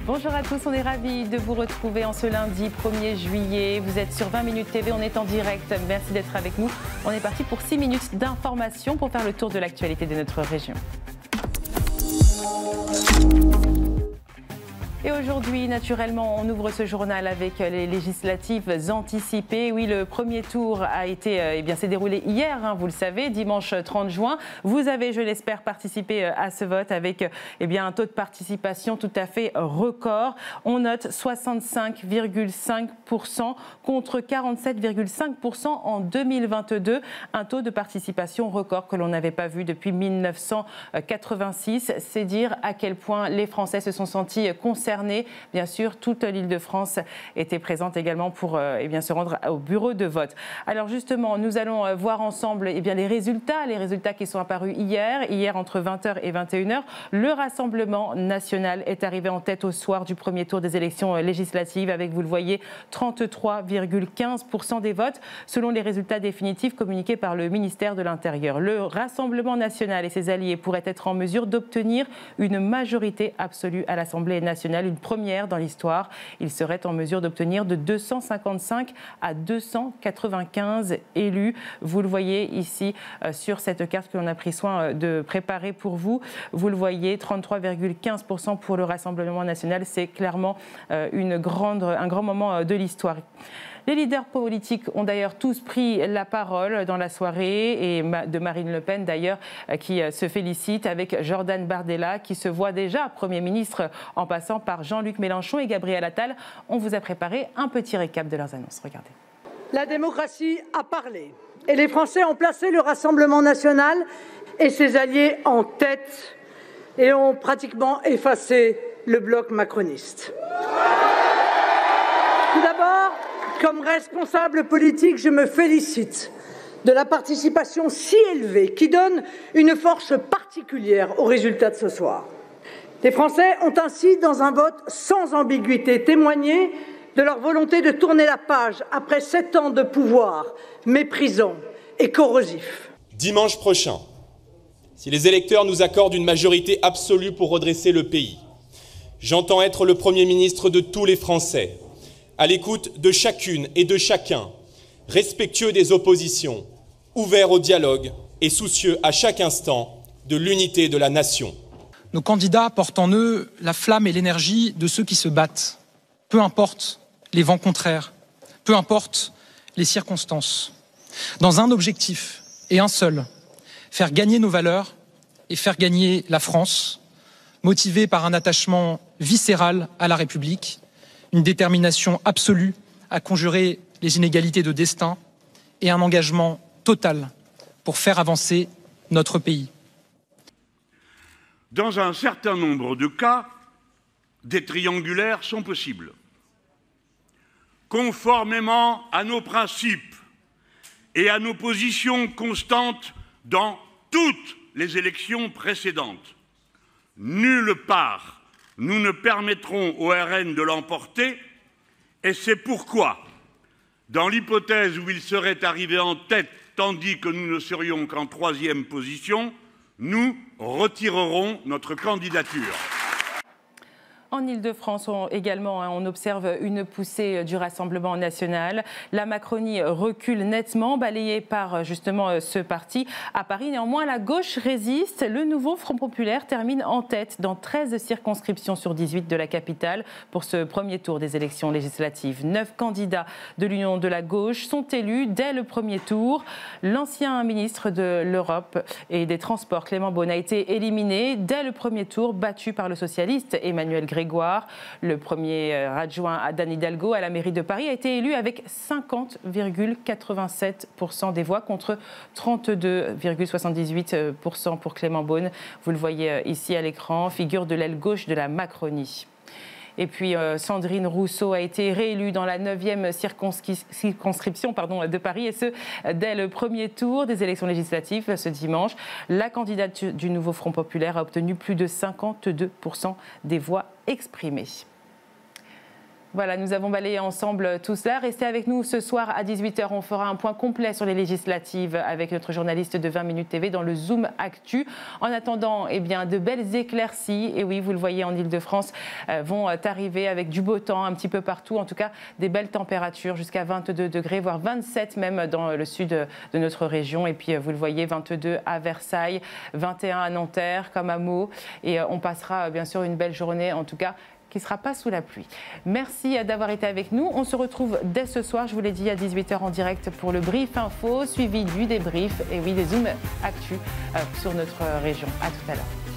Bonjour à tous, on est ravis de vous retrouver en ce lundi 1er juillet. Vous êtes sur 20 minutes TV, on est en direct. Merci d'être avec nous. On est parti pour 6 minutes d'information pour faire le tour de l'actualité de notre région. Et aujourd'hui, naturellement, on ouvre ce journal avec les législatives anticipées. Oui, le premier tour a été, s'est déroulé hier, vous le savez, dimanche 30 juin. Vous avez, je l'espère, participé à ce vote avec un taux de participation tout à fait record. On note 65,5% contre 47,5% en 2022. Un taux de participation record que l'on n'avait pas vu depuis 1986. C'est dire à quel point les Français se sont sentis concernés. Bien sûr, toute l'Île-de-France était présente également pour se rendre au bureau de vote. Alors justement, nous allons voir ensemble les résultats qui sont apparus hier entre 20h et 21h. Le Rassemblement national est arrivé en tête au soir du premier tour des élections législatives avec, vous le voyez, 33,15% des votes selon les résultats définitifs communiqués par le ministère de l'Intérieur. Le Rassemblement national et ses alliés pourraient être en mesure d'obtenir une majorité absolue à l'Assemblée nationale. Une première dans l'histoire. Il serait en mesure d'obtenir de 255 à 295 élus. Vous le voyez ici sur cette carte que l'on a pris soin de préparer pour vous. Vous le voyez, 33,15% pour le Rassemblement national. C'est clairement un grand moment de l'histoire. Les leaders politiques ont d'ailleurs tous pris la parole dans la soirée et de Marine Le Pen d'ailleurs qui se félicite avec Jordan Bardella qui se voit déjà Premier ministre en passant par Jean-Luc Mélenchon et Gabriel Attal. On vous a préparé un petit récap de leurs annonces. Regardez. La démocratie a parlé et les Français ont placé le Rassemblement national et ses alliés en tête et ont pratiquement effacé le bloc macroniste. Tout d'abord, comme responsable politique, je me félicite de la participation si élevée qui donne une force particulière aux résultats de ce soir. Les Français ont ainsi, dans un vote sans ambiguïté, témoigné de leur volonté de tourner la page après 7 ans de pouvoir méprisant et corrosif. Dimanche prochain, si les électeurs nous accordent une majorité absolue pour redresser le pays, j'entends être le Premier ministre de tous les Français, à l'écoute de chacune et de chacun, respectueux des oppositions, ouvert au dialogue et soucieux à chaque instant de l'unité de la nation. Nos candidats portent en eux la flamme et l'énergie de ceux qui se battent, peu importe les vents contraires, peu importe les circonstances, dans un objectif et un seul, faire gagner nos valeurs et faire gagner la France, motivés par un attachement viscéral à la République, une détermination absolue à conjurer les inégalités de destin et un engagement total pour faire avancer notre pays. Dans un certain nombre de cas, des triangulaires sont possibles. Conformément à nos principes et à nos positions constantes dans toutes les élections précédentes, nulle part nous ne permettrons au RN de l'emporter et c'est pourquoi, dans l'hypothèse où il serait arrivé en tête tandis que nous ne serions qu'en 3e position, nous retirerons notre candidature. En Île-de-France, on observe une poussée du Rassemblement national. La Macronie recule nettement, balayée par justement ce parti. À Paris, néanmoins, la gauche résiste. Le nouveau Front populaire termine en tête dans 13 circonscriptions sur 18 de la capitale pour ce premier tour des élections législatives. 9 candidats de l'Union de la gauche sont élus dès le premier tour. L'ancien ministre de l'Europe et des Transports, Clément Beaune, a été éliminé dès le premier tour, battu par le socialiste Emmanuel Grégoire. Le premier adjoint à d'Anne Hidalgo à la mairie de Paris a été élu avec 50,87% des voix contre 32,78% pour Clément Beaune. Vous le voyez ici à l'écran, figure de l'aile gauche de la Macronie. Et puis Sandrine Rousseau a été réélue dans la 9e circonscription de Paris, et ce, dès le premier tour des élections législatives ce dimanche. La candidate du nouveau Front populaire a obtenu plus de 52% des voix exprimées. Voilà, nous avons balayé ensemble tout cela. Restez avec nous ce soir à 18h. On fera un point complet sur les législatives avec notre journaliste de 20 minutes TV dans le Zoom Actu. En attendant, eh bien, de belles éclaircies, et oui, vous le voyez en Ile-de-France, vont arriver avec du beau temps un petit peu partout. En tout cas, des belles températures jusqu'à 22 degrés, voire 27 même dans le sud de notre région. Et puis, vous le voyez, 22 à Versailles, 21 à Nanterre, comme à Meaux. Et on passera bien sûr une belle journée, en tout cas, qui ne sera pas sous la pluie. Merci d'avoir été avec nous. On se retrouve dès ce soir, je vous l'ai dit, à 18h en direct pour le Brief Info, suivi du débrief et oui, des Zoom Actu sur notre région. À tout à l'heure.